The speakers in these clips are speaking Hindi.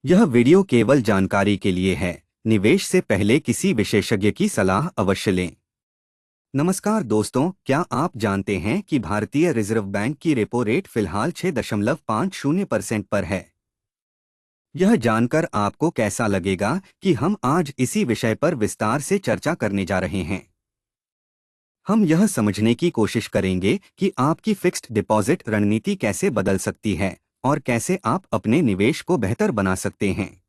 यह वीडियो केवल जानकारी के लिए है। निवेश से पहले किसी विशेषज्ञ की सलाह अवश्य लें। नमस्कार दोस्तों, क्या आप जानते हैं कि भारतीय रिजर्व बैंक की रेपो रेट फिलहाल 6.50% पर है। यह जानकर आपको कैसा लगेगा कि हम आज इसी विषय पर विस्तार से चर्चा करने जा रहे हैं। हम यह समझने की कोशिश करेंगे कि आपकी फिक्स्ड डिपॉजिट रणनीति कैसे बदल सकती है और कैसे आप अपने निवेश को बेहतर बना सकते हैं।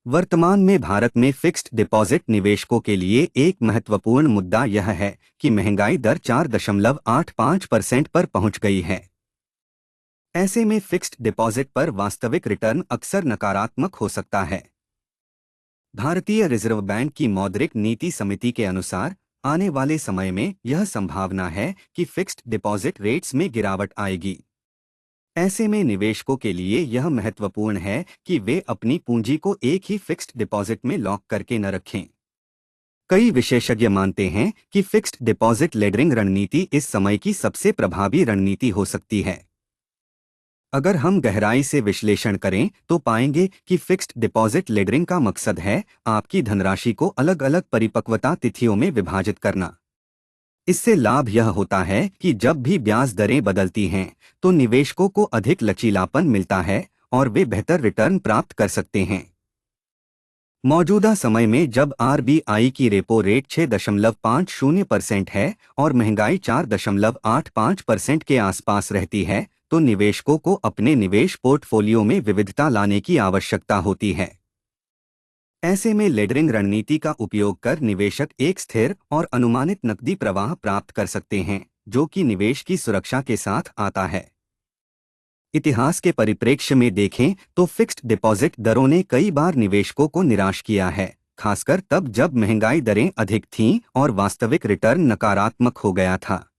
वर्तमान में भारत में फिक्स्ड डिपॉजिट निवेशकों के लिए एक महत्वपूर्ण मुद्दा यह है कि महंगाई दर 4.85% पर पहुंच गई है। ऐसे में फिक्स्ड डिपॉजिट पर वास्तविक रिटर्न अक्सर नकारात्मक हो सकता है। भारतीय रिजर्व बैंक की मौद्रिक नीति समिति के अनुसार आने वाले समय में यह संभावना है कि फिक्स्ड डिपॉजिट रेट्स में गिरावट आएगी। ऐसे में निवेशकों के लिए यह महत्वपूर्ण है कि वे अपनी पूंजी को एक ही फिक्स्ड डिपॉजिट में लॉक करके न रखें। कई विशेषज्ञ मानते हैं कि फिक्स्ड डिपॉजिट लेडरिंग रणनीति इस समय की सबसे प्रभावी रणनीति हो सकती है। अगर हम गहराई से विश्लेषण करें तो पाएंगे कि फिक्स्ड डिपॉजिट लेडरिंग का मकसद है आपकी धनराशि को अलग अलग परिपक्वता तिथियों में विभाजित करना। इससे लाभ यह होता है कि जब भी ब्याज दरें बदलती हैं तो निवेशकों को अधिक लचीलापन मिलता है और वे बेहतर रिटर्न प्राप्त कर सकते हैं। मौजूदा समय में जब आरबीआई की रेपो रेट 6.50% है और महंगाई 4.85% के आसपास रहती है तो निवेशकों को अपने निवेश पोर्टफोलियो में विविधता लाने की आवश्यकता होती है। ऐसे में लेडरिंग रणनीति का उपयोग कर निवेशक एक स्थिर और अनुमानित नकदी प्रवाह प्राप्त कर सकते हैं, जो कि निवेश की सुरक्षा के साथ आता है। इतिहास के परिप्रेक्ष्य में देखें तो फिक्स्ड डिपॉजिट दरों ने कई बार निवेशकों को निराश किया है, खासकर तब जब महंगाई दरें अधिक थीं और वास्तविक रिटर्न नकारात्मक हो गया था।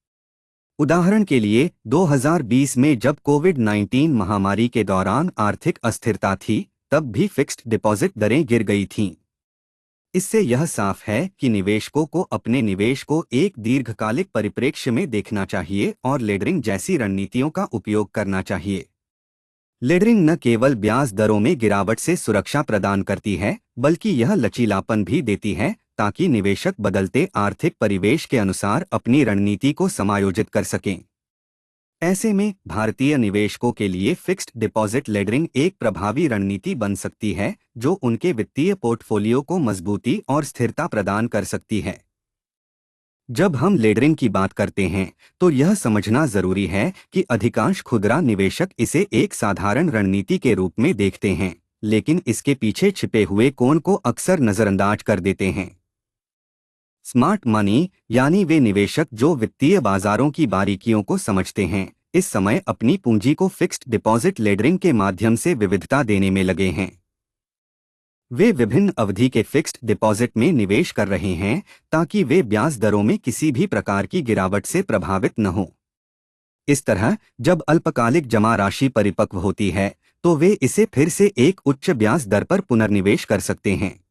उदाहरण के लिए 2020 में जब कोविड-19 महामारी के दौरान आर्थिक अस्थिरता थी, तब भी फिक्स्ड डिपॉजिट दरें गिर गई थीं। इससे यह साफ है कि निवेशकों को अपने निवेश को एक दीर्घकालिक परिप्रेक्ष्य में देखना चाहिए और लेडरिंग जैसी रणनीतियों का उपयोग करना चाहिए। लेडरिंग न केवल ब्याज दरों में गिरावट से सुरक्षा प्रदान करती है, बल्कि यह लचीलापन भी देती है ताकि निवेशक बदलते आर्थिक परिवेश के अनुसार अपनी रणनीति को समायोजित कर सकें। ऐसे में भारतीय निवेशकों के लिए फिक्स्ड डिपॉजिट लेडरिंग एक प्रभावी रणनीति बन सकती है, जो उनके वित्तीय पोर्टफोलियो को मजबूती और स्थिरता प्रदान कर सकती है। जब हम लेडरिंग की बात करते हैं तो यह समझना जरूरी है कि अधिकांश खुदरा निवेशक इसे एक साधारण रणनीति के रूप में देखते हैं, लेकिन इसके पीछे छिपे हुए कोण को अक्सर नजरअंदाज कर देते हैं। स्मार्ट मनी यानी वे निवेशक जो वित्तीय बाजारों की बारीकियों को समझते हैं, इस समय अपनी पूंजी को फिक्स्ड डिपॉजिट लेडरिंग के माध्यम से विविधता देने में लगे हैं। वे विभिन्न अवधि के फिक्स्ड डिपॉजिट में निवेश कर रहे हैं ताकि वे ब्याज दरों में किसी भी प्रकार की गिरावट से प्रभावित न हो। इस तरह जब अल्पकालिक जमा राशि परिपक्व होती है तो वे इसे फिर से एक उच्च ब्याज दर पर पुनर्निवेश कर सकते हैं।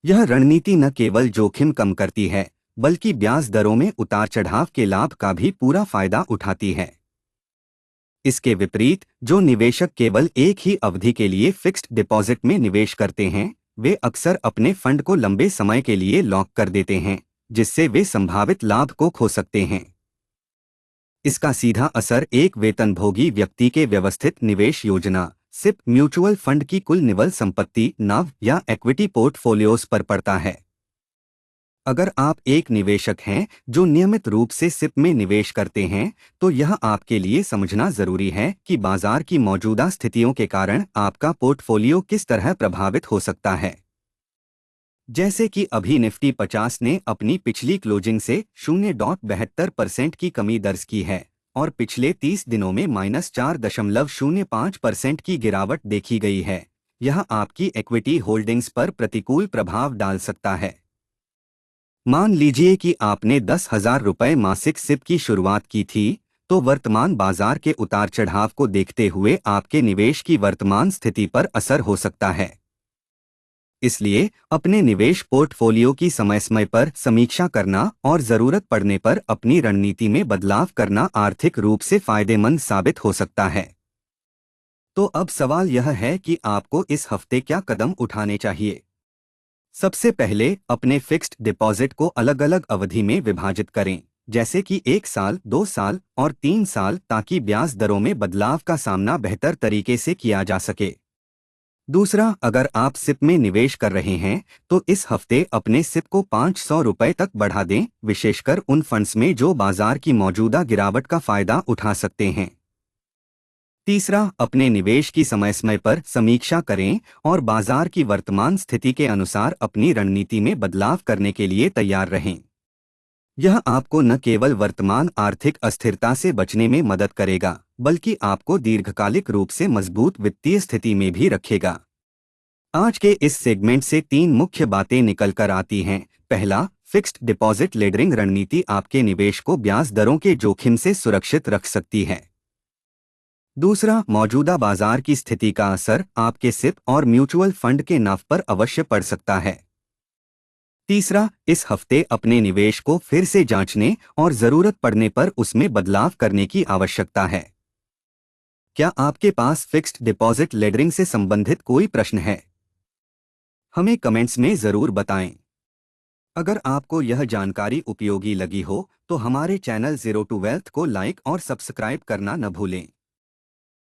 यह रणनीति न केवल जोखिम कम करती है, बल्कि ब्याज दरों में उतार चढ़ाव के लाभ का भी पूरा फायदा उठाती है। इसके विपरीत जो निवेशक केवल एक ही अवधि के लिए फिक्स्ड डिपॉजिट में निवेश करते हैं, वे अक्सर अपने फंड को लंबे समय के लिए लॉक कर देते हैं, जिससे वे संभावित लाभ को खो सकते हैं। इसका सीधा असर एक वेतनभोगी व्यक्ति के व्यवस्थित निवेश योजना सिप म्यूचुअल फंड की कुल निवल संपत्ति नाव या इक्विटी पोर्टफोलियोज पर पड़ता है। अगर आप एक निवेशक हैं जो नियमित रूप से सिप में निवेश करते हैं, तो यह आपके लिए समझना जरूरी है कि बाजार की मौजूदा स्थितियों के कारण आपका पोर्टफोलियो किस तरह प्रभावित हो सकता है। जैसे कि अभी निफ्टी 50 ने अपनी पिछली क्लोजिंग से 0.72% की कमी दर्ज की है और पिछले 30 दिनों में -4.05% की गिरावट देखी गई है। यह आपकी इक्विटी होल्डिंग्स पर प्रतिकूल प्रभाव डाल सकता है। मान लीजिए कि आपने 10,000 रुपये मासिक सिप की शुरुआत की थी, तो वर्तमान बाजार के उतार चढ़ाव को देखते हुए आपके निवेश की वर्तमान स्थिति पर असर हो सकता है। इसलिए अपने निवेश पोर्टफोलियो की समय समय पर समीक्षा करना और जरूरत पड़ने पर अपनी रणनीति में बदलाव करना आर्थिक रूप से फायदेमंद साबित हो सकता है। तो अब सवाल यह है कि आपको इस हफ्ते क्या कदम उठाने चाहिए। सबसे पहले अपने फिक्स्ड डिपॉजिट को अलग अलग अवधि में विभाजित करें, जैसे कि 1 साल, 2 साल और 3 साल, ताकि ब्याज दरों में बदलाव का सामना बेहतर तरीके से किया जा सके। दूसरा, अगर आप सिप में निवेश कर रहे हैं तो इस हफ्ते अपने सिप को 500 रुपए तक बढ़ा दें, विशेषकर उन फंड्स में जो बाजार की मौजूदा गिरावट का फायदा उठा सकते हैं। तीसरा, अपने निवेश की समय समय पर समीक्षा करें और बाजार की वर्तमान स्थिति के अनुसार अपनी रणनीति में बदलाव करने के लिए तैयार रहें। यह आपको न केवल वर्तमान आर्थिक अस्थिरता से बचने में मदद करेगा, बल्कि आपको दीर्घकालिक रूप से मजबूत वित्तीय स्थिति में भी रखेगा। आज के इस सेगमेंट से 3 मुख्य बातें निकल कर आती हैं। पहला, फिक्स्ड डिपॉजिट लेडरिंग रणनीति आपके निवेश को ब्याज दरों के जोखिम से सुरक्षित रख सकती है। दूसरा, मौजूदा बाजार की स्थिति का असर आपके सिप और म्यूचुअल फंड के नाव पर अवश्य पड़ सकता है। तीसरा, इस हफ्ते अपने निवेश को फिर से जांचने और जरूरत पड़ने पर उसमें बदलाव करने की आवश्यकता है। क्या आपके पास फिक्स्ड डिपॉजिट लेडरिंग से संबंधित कोई प्रश्न है? हमें कमेंट्स में जरूर बताएं। अगर आपको यह जानकारी उपयोगी लगी हो तो हमारे चैनल जीरो टू वेल्थ को लाइक और सब्सक्राइब करना न भूलें।